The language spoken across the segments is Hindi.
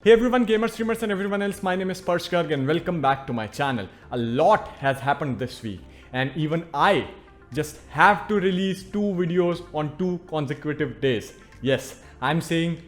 Hey everyone, gamers, streamers and everyone else, my name is Parsh Garg and welcome back to my channel. A lot has happened this week and even I just have to release 2 videos on 2 consecutive days. Yes, I'm saying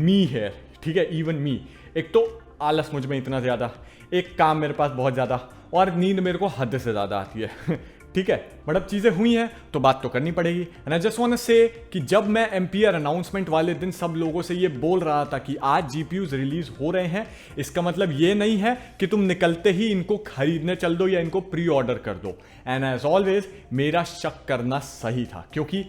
me here, ठीक है, even me. एक तो आलस मुझ में इतना ज़्यादा, एक काम मेरे पास बहुत ज़्यादा और नींद मेरे को हद से ज़्यादा आती है ठीक है, बट अब चीज़ें हुई हैं तो बात तो करनी पड़ेगी. And I just want to say कि जब मैं एम्पियर अनाउंसमेंट वाले दिन सब लोगों से ये बोल रहा था कि आज जीपीयूज रिलीज हो रहे हैं, इसका मतलब ये नहीं है कि तुम निकलते ही इनको खरीदने चल दो या इनको प्री ऑर्डर कर दो. एंड एज ऑलवेज मेरा शक करना सही था क्योंकि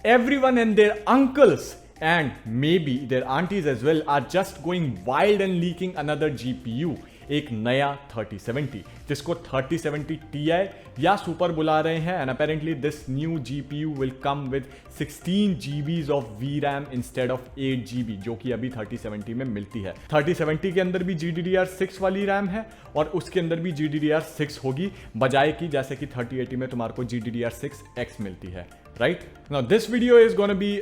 everyone and their uncles and maybe their aunties as well are just going wild and leaking another GPU, एक नया 3070 जिसको 3070 Ti या सुपर बुला रहे हैं. And apparently this new GPU will come with 16 GB of VRAM instead of 8 GB जो कि अभी 3070 में मिलती है. 3070 के अंदर भी GDDR6 वाली रैम है और उसके अंदर भी GDDR6 होगी, बजाय की जैसे कि 3080 में तुम्हारे को GDDR6X मिलती है. Right now this video is gonna be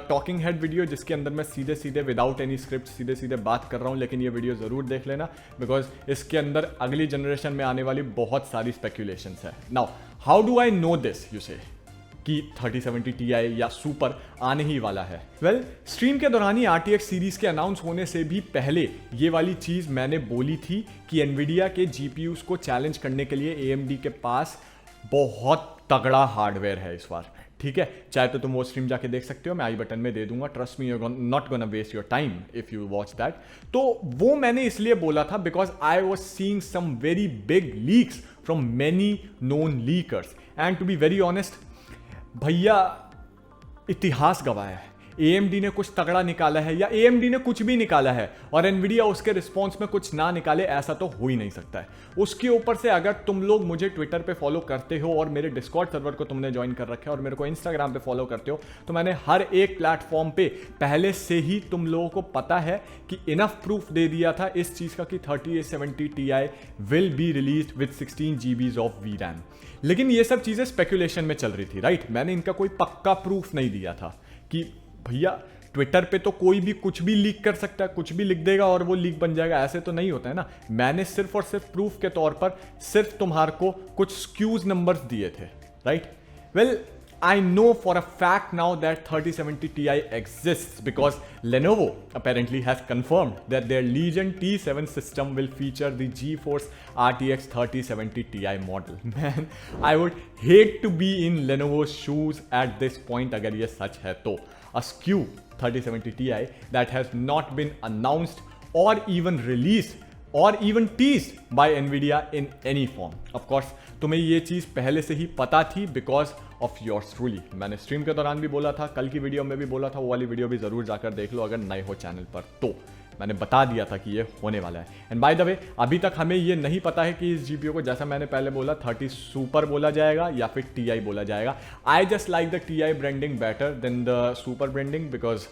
talking head video जिसके अंदर मैं सीधे सीधे विदाउट एनी स्क्रिप्ट सीधे सीधे बात कर रहा हूं, लेकिन ये वीडियो जरूर देख लेना बिकॉज इसके अंदर अगली जनरेशन में आने वाली बहुत सारी स्पेक्यूलेशंस है. Now how do I know this you से कि 3070 Ti या सुपर आने ही वाला है. वेल स्ट्रीम के दौरान ही RTX सीरीज के अनाउंस होने से भी पहले ये वाली चीज मैंने बोली थी कि एनवीडिया के GPUs को चैलेंज करने के लिए AMD के पास बहुत तगड़ा हार्डवेयर है इस बार. ठीक है, चाहे तो तुम वो स्ट्रीम जाके देख सकते हो, मैं आई बटन में दे दूंगा. Trust me, you not gonna waste your time if you watch that. तो वो मैंने इसलिए बोला था because I was seeing some very big leaks from many known leakers and to be very honest भैया इतिहास गवाया है. AMD ने कुछ तगड़ा निकाला है या AMD ने कुछ भी निकाला है और एनवीडिया उसके रिस्पॉन्स में कुछ ना निकाले, ऐसा तो हो ही नहीं सकता है. उसके ऊपर से अगर तुम लोग मुझे ट्विटर पे फॉलो करते हो और मेरे डिस्कॉर्ड सर्वर को तुमने ज्वाइन कर रखा है और मेरे को इंस्टाग्राम पे फॉलो करते हो, तो मैंने हर एक प्लेटफॉर्म पे पहले से ही तुम लोगों को पता है कि इनफ प्रूफ दे दिया था इस चीज़ का कि 3070 Ti will be release with 16 GB of VRAM. लेकिन ये सब चीज़ें स्पेकुलेशन में चल रही थी. राइट, मैंने इनका कोई पक्का प्रूफ नहीं दिया था कि भैया ट्विटर पे तो कोई भी कुछ भी लीक कर सकता है, कुछ भी लिख देगा और वो लीक बन जाएगा, ऐसे तो नहीं होता है ना. मैंने सिर्फ और सिर्फ प्रूफ के तौर पर सिर्फ तुम्हारे को कुछ स्क्यूज नंबर्स दिए थे. Right, well I know for a fact now that 3070 Ti exists because Lenovo apparently has confirmed that their Legion T7 system will feature the GeForce RTX 3070 Ti model. Man, I would hate to be in Lenovo's shoes at this point अगर ये सच है तो. A SKU 3070 Ti that has not been announced or even released or even teased by NVIDIA in any form. Of course, तुम्हें ये चीज़ पहले से ही पता थी बिकॉज ऑफ योर्स ट्रूली. मैंने स्ट्रीम के दौरान भी बोला था, कल की वीडियो में भी बोला था, वो वाली वीडियो भी ज़रूर जाकर देख लो अगर नए हो चैनल पर. तो मैंने बता दिया था कि ये होने वाला है. एंड बाय द वे अभी तक हमें ये नहीं पता है कि इस GPU को जैसा मैंने पहले बोला 30 सुपर बोला जाएगा या फिर Ti बोला जाएगा. I just like the Ti branding better than the super branding because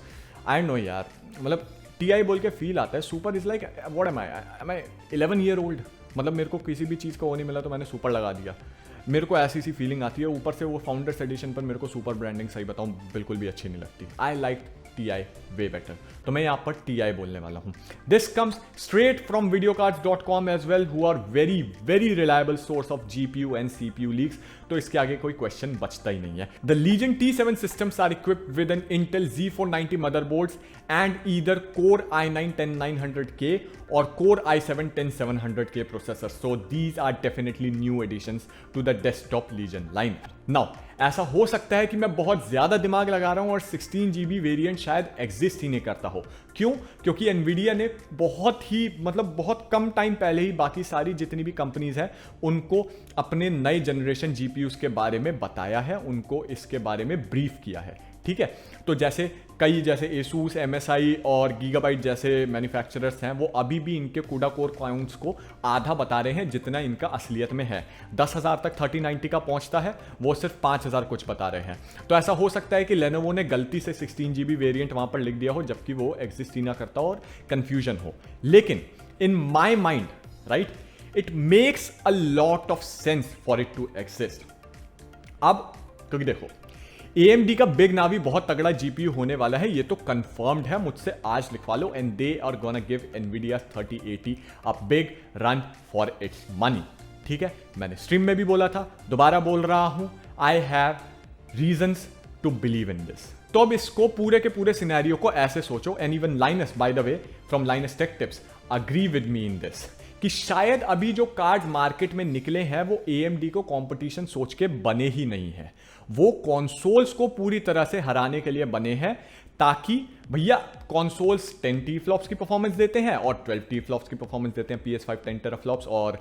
I know यार, मतलब Ti बोल के फील आता है. Super is like what am I 11 year old. मतलब मेरे को किसी भी चीज़ का वो नहीं मिला तो मैंने सुपर लगा दिया. मेरे को ऐसी सी फीलिंग आती है. ऊपर से वो फाउंडर्स एडिशन पर मेरे को सुपर ब्रांडिंग सही बताऊं बिल्कुल भी अच्छी नहीं लगती. I like Ti way better. तो मैं यहाँ पर Ti बोलने वाला हूँ. This comes straight from videocards.com as well who are very very reliable source of GPU and CPU leaks. तो इसके आगे कोई क्वेश्चन बचता ही नहीं है. The Legion T7 systems are equipped with an Intel Z490 motherboards and either Core i9 10900K or Core i7 10700K processors. So these are definitely new additions to the desktop Legion line. Now ऐसा हो सकता है कि मैं बहुत ज़्यादा दिमाग लगा रहा हूँ और 16 GB वेरिएंट शायद एग्जिस्ट ही नहीं करता हो. क्यों? क्योंकि एनवीडिया ने बहुत कम टाइम पहले ही बाकी सारी जितनी भी कंपनीज हैं उनको अपने नए जनरेशन GPUs के बारे में बताया है, उनको इसके बारे में ब्रीफ किया है. ठीक है, तो जैसे Asus, MSI और Gigabyte जैसे मैन्युफैक्चरर्स हैं वो अभी भी इनके CUDA कोर काउंट्स को आधा बता रहे हैं जितना इनका असलियत में है. 10,000 तक 3090 का पहुंचता है, वो सिर्फ 5,000 कुछ बता रहे हैं. तो ऐसा हो सकता है कि Lenovo ने गलती से 16 GB वेरिएंट वहां पर लिख दिया हो जबकि वो एग्जिस्ट ही ना करता और कंफ्यूजन हो. लेकिन in my mind right it makes a lot of sense for it to exist. अब क्योंकि देखो AMD का बिग नावी बहुत तगड़ा GPU होने वाला है, ये तो कंफर्म्ड है, मुझसे आज लिखवा लो। And they are gonna give NVIDIA 3080 a big run for its money. ठीक है, मैंने स्ट्रीम में भी बोला था, दोबारा बोल रहा हूं, I have reasons to believe in this. तो अब इसको पूरे के पूरे सिनेरियो को ऐसे सोचो, and even Linus, by the way, from Linus Tech Tips, agree with me in this, कि शायद अभी जो कार्ड मार्केट में निकले हैं वो AMD को कंपटीशन सोच के बने ही नहीं है, वो कंसोल्स को पूरी तरह से हराने के लिए बने हैं, ताकि भैया कंसोल्स 10 टीफ्लॉप्स की परफॉर्मेंस देते हैं और 12 टीफ्लॉप्स की परफॉर्मेंस देते हैं, PS5 10 टेराफ्लॉप्स और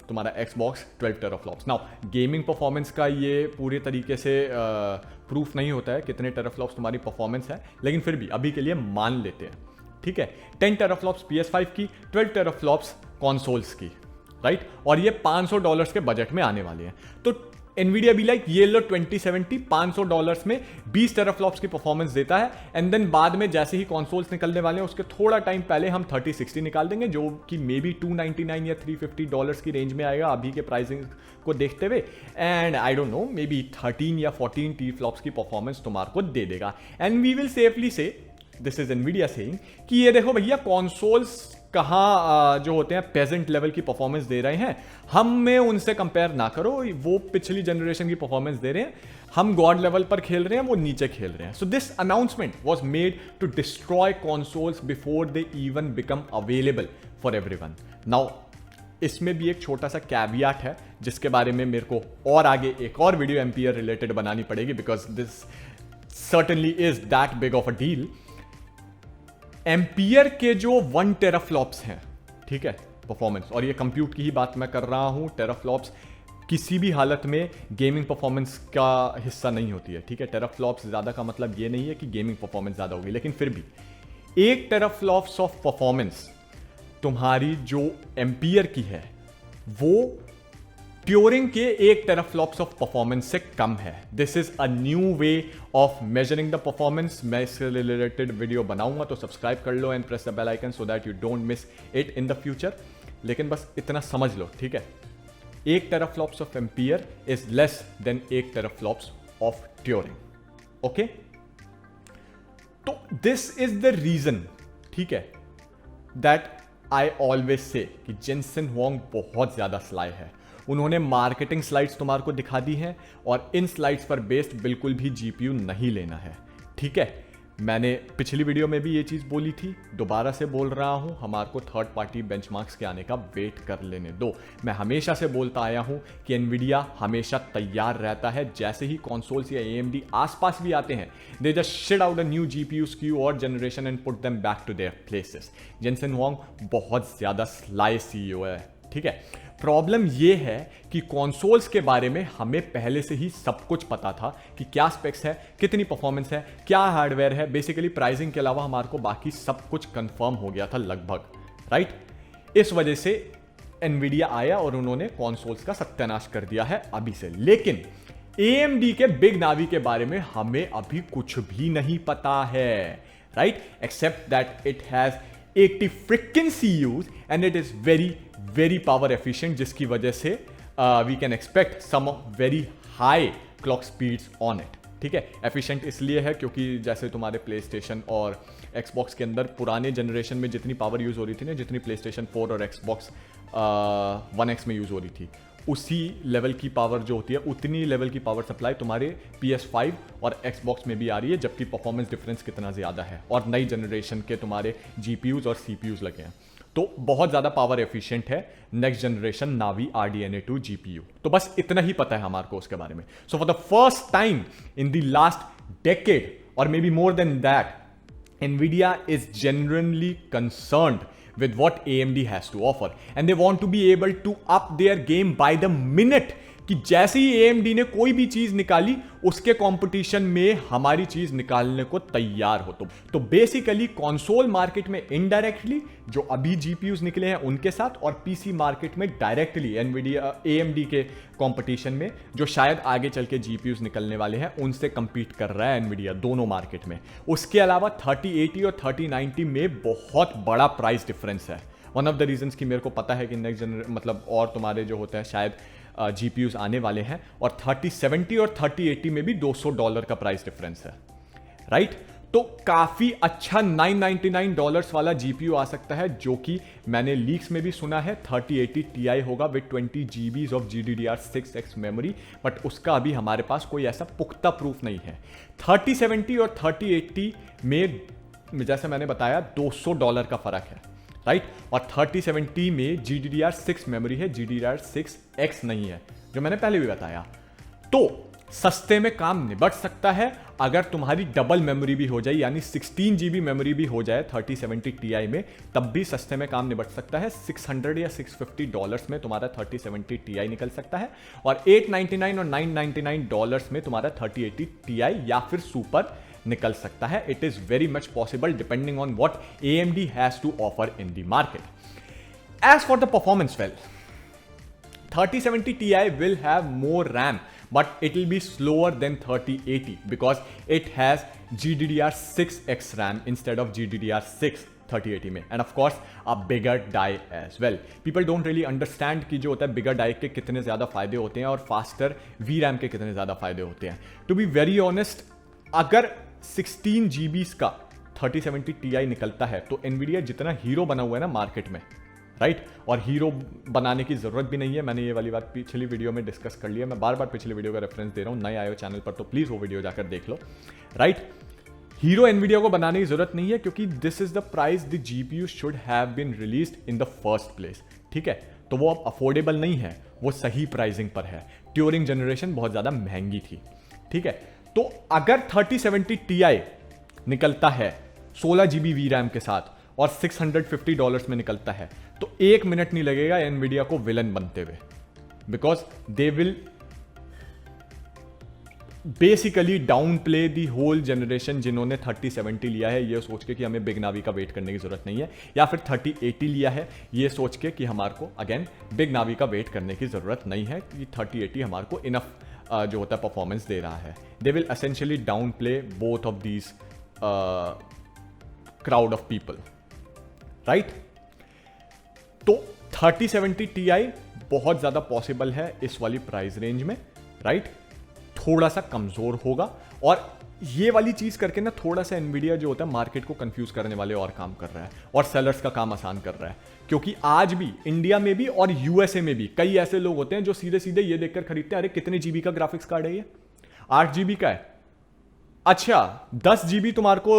तुम्हारा Xbox 12 teraflops. Now gaming performance का ये पूरे तरीके से प्रूफ नहीं होता है कितने टेराफ्लॉप्स तुम्हारी परफॉर्मेंस है, लेकिन फिर भी अभी के लिए मान लेते हैं। ठीक है, 10 टेराफ्लॉप्स PS5 की, 12 टेराफ्लॉप्स कंसोल्स की, राइट, और ये $500 के बजट में आने वाले हैं। तो NVIDIA भी लाइक ये लो 2070 $500 में 20 टेराफ्लॉप्स की परफॉर्मेंस देता है, एंड देन बाद में जैसे ही कंसोल्स निकलने वाले हैं उसके थोड़ा टाइम पहले हम 3060 निकाल देंगे, जो कि मे बी $299 या $350 की रेंज में आएगा अभी के प्राइसिंग को देखते हुए, and I don't know may be 13 या 14 टीफ्लॉप्स की परफॉर्मेंस तुम्हारे को दे देगा। एंड वी विल सेफली से, दिस इज NVIDIA सेइंग, कि ये देखो भैया कंसोल्स कहाँ जो होते हैं पेजेंट लेवल की परफॉर्मेंस दे रहे हैं, हमें उनसे कंपेयर ना करो, वो पिछली जनरेशन की परफॉर्मेंस दे रहे हैं, हम गॉड लेवल पर खेल रहे हैं, वो नीचे खेल रहे हैं। So this announcement was made to destroy consoles before they even become available for everyone. Now इसमें भी एक छोटा सा कैवियाट है जिसके बारे में मेरे को और आगे एक और वीडियो एम्पियर रिलेटेड बनानी पड़ेगी, because this certainly is that big of a deal. Ampere के जो 1 टेराफ्लॉप्स हैं, ठीक है, परफॉर्मेंस, और ये कंप्यूट की ही बात मैं कर रहा हूं, टेराफ्लॉप्स किसी भी हालत में गेमिंग परफॉर्मेंस का हिस्सा नहीं होती है। ठीक है, टेराफ्लॉप्स ज्यादा का मतलब ये नहीं है कि गेमिंग परफॉर्मेंस ज्यादा होगी, लेकिन फिर भी 1 टेराफ्लॉप्स ऑफ परफॉर्मेंस तुम्हारी जो एम्पियर की है वो ट्यूरिंग के 1 टेराफ्लॉप्स ऑफ परफॉर्मेंस से कम है। This is a new way of measuring the performance. मैं इससे रिलेटेड वीडियो बनाऊंगा, तो सब्सक्राइब कर लो and press the bell icon so that you don't miss it in the future. लेकिन बस इतना समझ लो, ठीक है, 1 teraflops of Ampere is less than 1 teraflops of Turing. Okay, तो दिस इज द रीजन, ठीक है, दैट आई ऑलवेज से कि जेनसेन हुआंग बहुत ज्यादा स्लाई है। उन्होंने मार्केटिंग स्लाइड्स तुम्हारे को दिखा दी हैं और इन स्लाइड्स पर बेस्ड बिल्कुल भी GPU नहीं लेना है। ठीक है, मैंने पिछली वीडियो में भी ये चीज़ बोली थी, दोबारा से बोल रहा हूं, हमारे को थर्ड पार्टी बेंचमार्क्स के आने का वेट कर लेने दो। मैं हमेशा से बोलता आया हूं कि NVIDIA हमेशा तैयार रहता है, जैसे ही कंसोल्स या AMD आसपास भी आते हैं, they just shit out a new GPU SKU और generation and put them back to their places. Jensen Huang बहुत ज़्यादा स्लाई CEO है। ठीक है, प्रॉब्लम यह है कि कंसोल्स के बारे में हमें पहले से ही सब कुछ पता था कि क्या स्पेक्स है, कितनी परफॉर्मेंस है, क्या हार्डवेयर है, बेसिकली प्राइसिंग के अलावा हमारे को बाकी सब कुछ कंफर्म हो गया था लगभग, राइट। इस वजह से NVIDIA आया और उन्होंने कंसोल्स का सत्यानाश कर दिया है अभी से। लेकिन AMD के बिग नावी के बारे में हमें अभी कुछ भी नहीं पता है, right, except that it has 80 freaking CUs and it is very power efficient, जिसकी वजह से we can expect some very high clock speeds on it। ठीक है, एफिशिएंट इसलिए है क्योंकि जैसे तुम्हारे PlayStation और Xbox के अंदर पुराने जनरेशन में जितनी पावर यूज हो रही थी ना, जितनी PlayStation 4 और Xbox One X में यूज हो रही थी, उसी लेवल की पावर जो होती है, उतनी लेवल की पावर सप्लाई तुम्हारे PS5 और Xbox में भी आ रही है, जबकि परफॉर्मेंस डिफरेंस कितना ज़्यादा है, और नई जनरेशन के तुम्हारे GPUs और CPUs लगे हैं, तो बहुत ज़्यादा पावर एफिशिएंट है नेक्स्ट जनरेशन नावी RDNA 2 GPU। तो बस इतना ही पता है हमारे को उसके बारे में। So for the first time in the last decade और maybe more than that, NVIDIA is genuinely concerned with what AMD has to offer and they want to be able to up their game by the minute, कि जैसे ही AMD ने कोई भी चीज निकाली उसके कंपटीशन में हमारी चीज निकालने को तैयार हो। तो बेसिकली कंसोल मार्केट में इनडायरेक्टली जो अभी GPUs निकले हैं उनके साथ, और PC मार्केट में डायरेक्टली NVIDIA AMD के कंपटीशन में जो शायद आगे चल के GPUs निकलने वाले हैं उनसे compete कर रहा है NVIDIA दोनों मार्केट में। उसके अलावा 3080 और 3090 में बहुत बड़ा प्राइस डिफरेंस है। वन ऑफ द रीजंस कि मेरे को पता है कि नेक्स्ट जनरेशन मतलब और तुम्हारे जो होते हैं शायद GPUs आने वाले हैं, और 3070 और 3080 में भी $200 का प्राइस डिफरेंस है, राइट? तो काफी अच्छा $999 वाला GPU आ सकता है, जो कि मैंने लीक्स में भी सुना है 3080 Ti होगा with 20 GB of GDDR6X memory, but उसका अभी हमारे पास कोई ऐसा पुख्ता प्रूफ नहीं है। 3070 और 3080 में जैसे मैंने बताया $200 का फर्क है, राइट? और 3070 में GDDR6 मेमोरी है, GDDR6X नहीं है, जो मैंने पहले भी बताया। तो सस्ते में काम निबट सकता है अगर तुम्हारी डबल मेमोरी भी हो जाए, यानी 16 GB मेमोरी भी हो जाए 3070 Ti में, तब भी सस्ते में काम निबट सकता है। $600 या $650 में तुम्हारा 3070 Ti निकल सकता है, और $899 और $999 में तुम्हारा 3080 Ti या फिर सुपर निकल सकता है। It is very much possible depending on what AMD has to offer in the market. As for the performance, well, 3070 Ti will have more RAM, but it will be slower than 3080 because it has GDDR6X RAM instead of GDDR6 3080 में, and of course a bigger die as well. People don't really understand कि जो होता है bigger die के कितने ज़्यादा फायदे होते हैं और faster VRAM के कितने ज़्यादा फायदे होते हैं। To be very honest, अगर 16 GB का 3070 Ti निकलता है तो NVIDIA जितना हीरो बना हुआ है ना मार्केट में, राइट? और हीरो बनाने की जरूरत भी नहीं है, मैंने ये वाली बात पिछली वीडियो में डिस्कस कर लिया। मैं बार बार पिछली वीडियो का रेफरेंस दे रहा हूँ, नए आए हो चैनल पर तो प्लीज वो वीडियो जाकर देख लो, राइट? हीरो एनवीडिया को बनाने की जरूरत नहीं है, क्योंकि this is the price the GPU should have been released in the first place, ठीक है? तो वो अब अफोर्डेबल नहीं है, वो सही प्राइसिंग पर है। ट्यूरिंग जनरेशन बहुत ज्यादा महंगी थी, ठीक है? तो अगर 3070 Ti निकलता है 16 GB VRAM के साथ और $650 में निकलता है, तो 1 मिनट नहीं लगेगा एनवीडिया को विलन बनते हुए, because they will basically down play the whole generation जिन्होंने 3070 लिया है ये सोच के कि हमें बिग नावी का वेट करने की जरूरत नहीं है, या फिर 3080 लिया है ये सोच के कि हमारे को अगेन बिग नावी का वेट करने की जरूरत नहीं है, कि 3080 हमारे को इनफ जो होता है परफॉर्मेंस दे रहा है। They will essentially down play both of these crowd of people, right? तो 3070 Ti बहुत ज्यादा पॉसिबल है इस वाली प्राइस रेंज में, राइट? थोड़ा सा कमजोर होगा, और ये वाली चीज करके ना थोड़ा सा एनवीडिया जो होता है मार्केट को कंफ्यूज करने वाले और काम कर रहा है, और सेलर्स का काम आसान कर रहा है। क्योंकि आज भी इंडिया में भी और USA में भी कई ऐसे लोग होते हैं जो सीधे सीधे ये देखकर खरीदते हैं, अरे कितने GB का ग्राफिक्स कार्ड है ये? 8 GB का है। अच्छा, 10 GB तुम्हारे को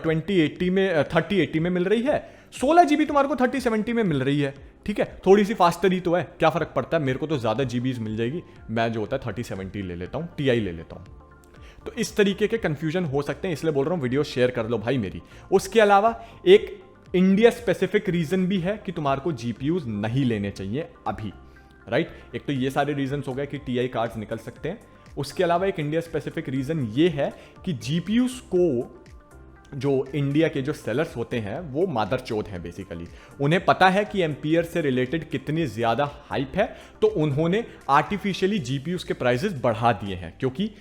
3080 में मिल रही है, 16 GB तुम्हारे को 3070 में मिल रही है, ठीक है? थोड़ी सी फास्टर ही तो है, क्या फर्क पड़ता है? मेरे को तो ज्यादा GBs मिल जाएगी, मैं जो होता है 3070 ले लेता हूं, Ti ले लेता हूं। तो इस तरीके के कंफ्यूजन हो सकते हैं, इसलिए बोल रहा हूं वीडियो शेयर कर लो भाई मेरी। उसके अलावा एक इंडिया स्पेसिफिक रीजन भी है कि तुम्हारे को GPUs नहीं लेने चाहिए अभी, राइट? एक तो ये सारे रीजन हो गए कि Ti कार्ड्स निकल सकते हैं। उसके अलावा एक इंडिया स्पेसिफिक रीजन ये है कि GPUs को जो इंडिया के जो सेलर्स होते हैं वो मादरचोद हैं बेसिकली। उन्हें पता है कि एम्पियर से रिलेटेड कितनी ज्यादा हाइप है, तो उन्होंने आर्टिफिशियली GPUs के प्राइसेस बढ़ा दिए हैं, क्योंकि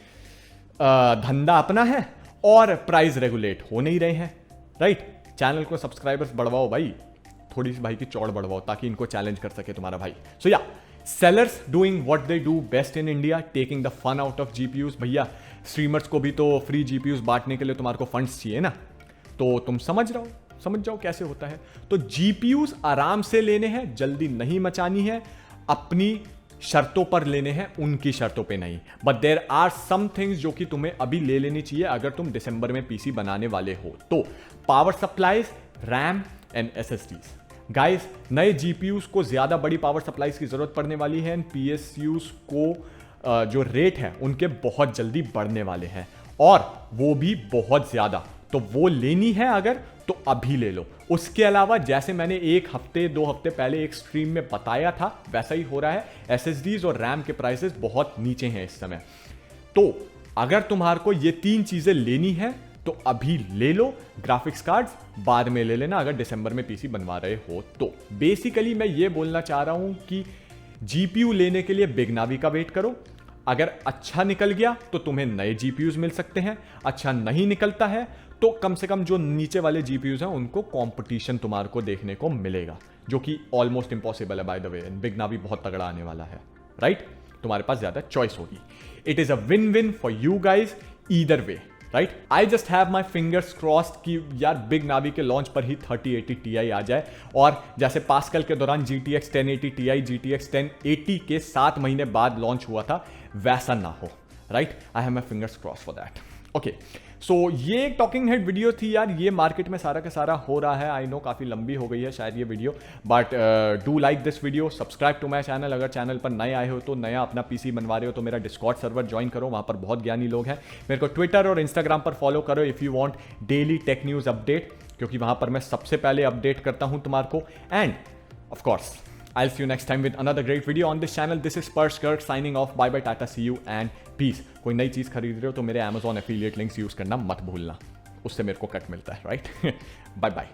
धंधा अपना है और प्राइस रेगुलेट हो नहीं रहे हैं, राइट? चैनल को सब्सक्राइबर्स बढ़वाओ भाई, थोड़ी सी भाई की चौड़ बढ़वाओ ताकि इनको चैलेंज कर सके तुम्हारा भाई। सो या sellers doing what they do best in India, taking the fun out of GPUs। भैया स्ट्रीमर्स को भी तो फ्री GPUs बांटने के लिए तुम्हारे को फंड्स चाहिए ना, तो तुम समझ जाओ कैसे होता है। तो GPUs आराम से लेने हैं, जल्दी नहीं मचानी है, अपनी शर्तों पर लेने हैं, उनकी शर्तों पे नहीं। But there are some things जो कि तुम्हें अभी ले लेनी चाहिए अगर तुम दिसंबर में PC बनाने वाले हो। तो power supplies, RAM and SSDs। Guys, नए GPUs को ज्यादा बड़ी पावर सप्लाईज की जरूरत पड़ने वाली है, एंड PSUs को जो रेट है उनके बहुत जल्दी बढ़ने वाले हैं, और वो भी बहुत ज्यादा। तो वो लेनी है अगर, तो अभी ले लो। उसके अलावा जैसे मैंने 1 हफ्ते 2 हफ्ते पहले एक स्ट्रीम में बताया था वैसा ही हो रहा है, SSDs और RAM के प्राइसेस बहुत नीचे हैं इस समय। तो अगर तुम्हारे को ये 3 चीजें लेनी है तो अभी ले लो, ग्राफिक्स कार्ड्स बाद में ले लेना अगर दिसंबर में PC बनवा रहे हो तो। बेसिकली मैं ये बोलना चाह रहा हूं कि GPU लेने के लिए बिग नावी का वेट करो, अगर अच्छा निकल गया तो तुम्हें नए GPUs मिल सकते हैं, अच्छा नहीं निकलता है तो कम से कम जो नीचे वाले GPUs हैं उनको कंपटीशन तुम्हारे को देखने को मिलेगा, जो कि ऑलमोस्ट इंपॉसिबल है बाय द वे। बिग नावी बहुत तगड़ा आने वाला है, राइट? तुम्हारे पास ज़्यादा चॉइस होगी. It is a win win for you guys either way, right. I just have my fingers crossed कि यार बिग नावी के लॉन्च पर ही 3080 Ti आ जाए, और जैसे पास्कल के दौरान GTX 1080 Ti GTX 1080 के 7 महीने बाद लॉन्च हुआ था, वैसा ना हो, right. I have my fingers cross for that. Okay, so ये एक टॉकिंग हेड वीडियो थी यार. ये मार्केट में सारा का सारा हो रहा है. आई नो काफ़ी लंबी हो गई है शायद ये video, but do like this video, subscribe to my channel. अगर चैनल पर नए आए हो तो, नया अपना पीसी बनवा रहे हो तो मेरा डिस्कॉर्ड सर्वर ज्वाइन करो, वहाँ पर बहुत ज्ञानी लोग हैं. मेरे को ट्विटर और इंस्टाग्राम पर फॉलो करो if you want daily tech news update, क्योंकि वहाँ पर मैं सबसे पहले अपडेट करता हूँ तुम्हारे को. End of course I'll see you next time with another great video on this channel. This is Sparsh Garg signing off. Bye bye, Tata, see you and peace. कोई नई चीज़ खरीद रहे हो तो मेरे Amazon affiliate links यूज़ करना मत भूलना, उससे मेरे को कट मिलता है, राइट. Bye bye.